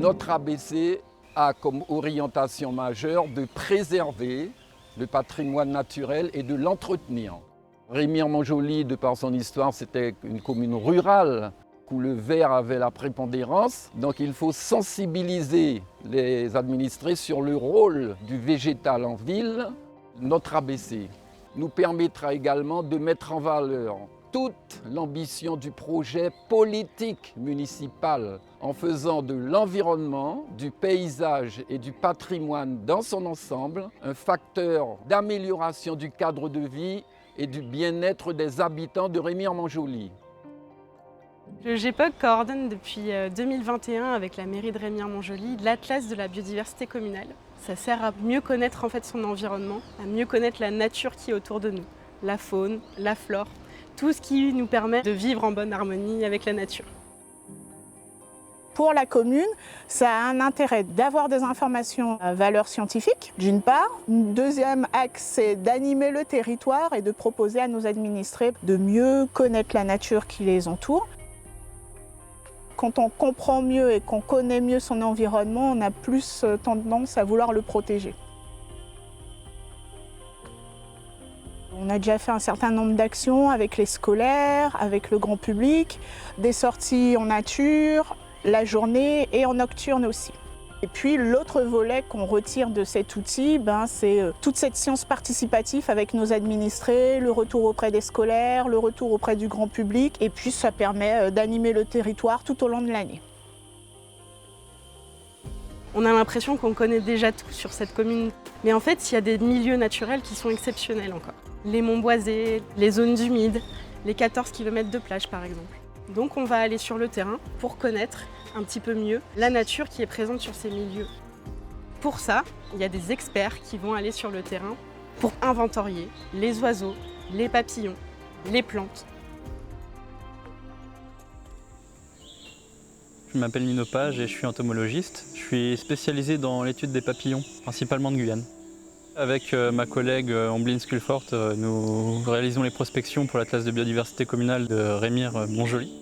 Notre ABC a comme orientation majeure de préserver le patrimoine naturel et de l'entretenir. Remire-Montjoly, de par son histoire, c'était une commune rurale où le vert avait la prépondérance. Donc il faut sensibiliser les administrés sur le rôle du végétal en ville. Notre ABC nous permettra également de mettre en valeur toute l'ambition du projet politique municipal en faisant de l'environnement, du paysage et du patrimoine dans son ensemble un facteur d'amélioration du cadre de vie et du bien-être des habitants de Remire-Montjoly. Le GEPOG coordonne depuis 2021 avec la mairie de Remire-Montjoly l'Atlas de la biodiversité communale. Ça sert à mieux connaître en fait son environnement, à mieux connaître la nature qui est autour de nous, la faune, la flore, tout ce qui nous permet de vivre en bonne harmonie avec la nature. Pour la commune, ça a un intérêt d'avoir des informations à valeur scientifique, d'une part. Deuxième axe, c'est d'animer le territoire et de proposer à nos administrés de mieux connaître la nature qui les entoure. Quand on comprend mieux et qu'on connaît mieux son environnement, on a plus tendance à vouloir le protéger. On a déjà fait un certain nombre d'actions avec les scolaires, avec le grand public, des sorties en nature, la journée et en nocturne aussi. Et puis l'autre volet qu'on retire de cet outil, c'est toute cette science participative avec nos administrés, le retour auprès des scolaires, le retour auprès du grand public, et puis ça permet d'animer le territoire tout au long de l'année. On a l'impression qu'on connaît déjà tout sur cette commune, mais en fait il y a des milieux naturels qui sont exceptionnels encore. Les monts boisés, les zones humides, les 14 km de plage par exemple. Donc on va aller sur le terrain pour connaître un petit peu mieux la nature qui est présente sur ces milieux. Pour ça, il y a des experts qui vont aller sur le terrain pour inventorier les oiseaux, les papillons, les plantes. Je m'appelle Nino Page et je suis entomologiste. Je suis spécialisé dans l'étude des papillons, principalement de Guyane. Avec ma collègue Ombline Sculfort, nous réalisons les prospections pour l'Atlas de biodiversité communale de Remire-Montjoly.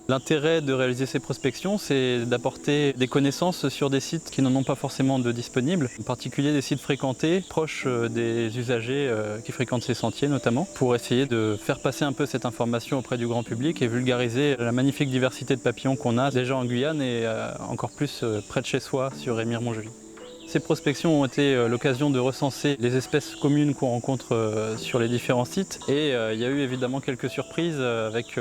L'intérêt de réaliser ces prospections, c'est d'apporter des connaissances sur des sites qui n'en ont pas forcément de disponibles, en particulier des sites fréquentés, proches des usagers qui fréquentent ces sentiers notamment, pour essayer de faire passer un peu cette information auprès du grand public et vulgariser la magnifique diversité de papillons qu'on a déjà en Guyane et encore plus près de chez soi sur Remire-Montjoly. Ces prospections ont été l'occasion de recenser les espèces communes qu'on rencontre sur les différents sites et il y a eu évidemment quelques surprises avec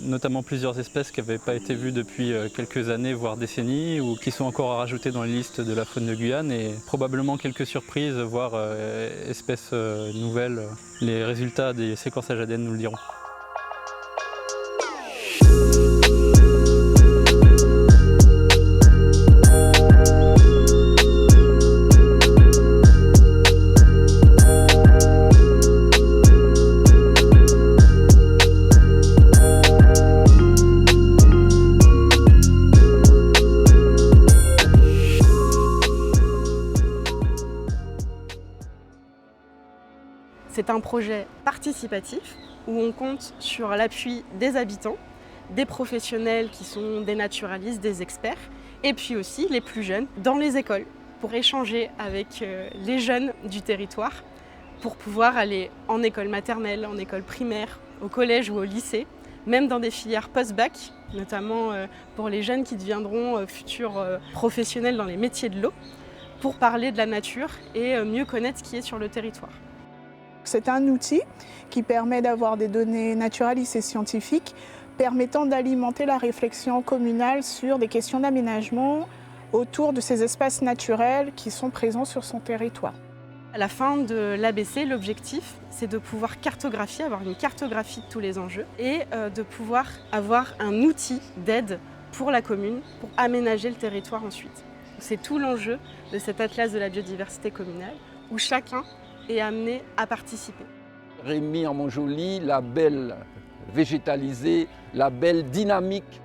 notamment plusieurs espèces qui n'avaient pas été vues depuis quelques années voire décennies ou qui sont encore à rajouter dans les listes de la faune de Guyane et probablement quelques surprises voire espèces nouvelles. Les résultats des séquençages ADN nous le diront. C'est un projet participatif où on compte sur l'appui des habitants, des professionnels qui sont des naturalistes, des experts, et puis aussi les plus jeunes dans les écoles pour échanger avec les jeunes du territoire pour pouvoir aller en école maternelle, en école primaire, au collège ou au lycée, même dans des filières post-bac, notamment pour les jeunes qui deviendront futurs professionnels dans les métiers de l'eau, pour parler de la nature et mieux connaître ce qui est sur le territoire. C'est un outil qui permet d'avoir des données naturalistes et scientifiques permettant d'alimenter la réflexion communale sur des questions d'aménagement autour de ces espaces naturels qui sont présents sur son territoire. À la fin de l'ABC, l'objectif, c'est de pouvoir cartographier, avoir une cartographie de tous les enjeux et de pouvoir avoir un outil d'aide pour la commune, pour aménager le territoire ensuite. C'est tout l'enjeu de cet atlas de la biodiversité communale où chacun est amené à participer. Remire-Montjoly, la belle végétalisée, la belle dynamique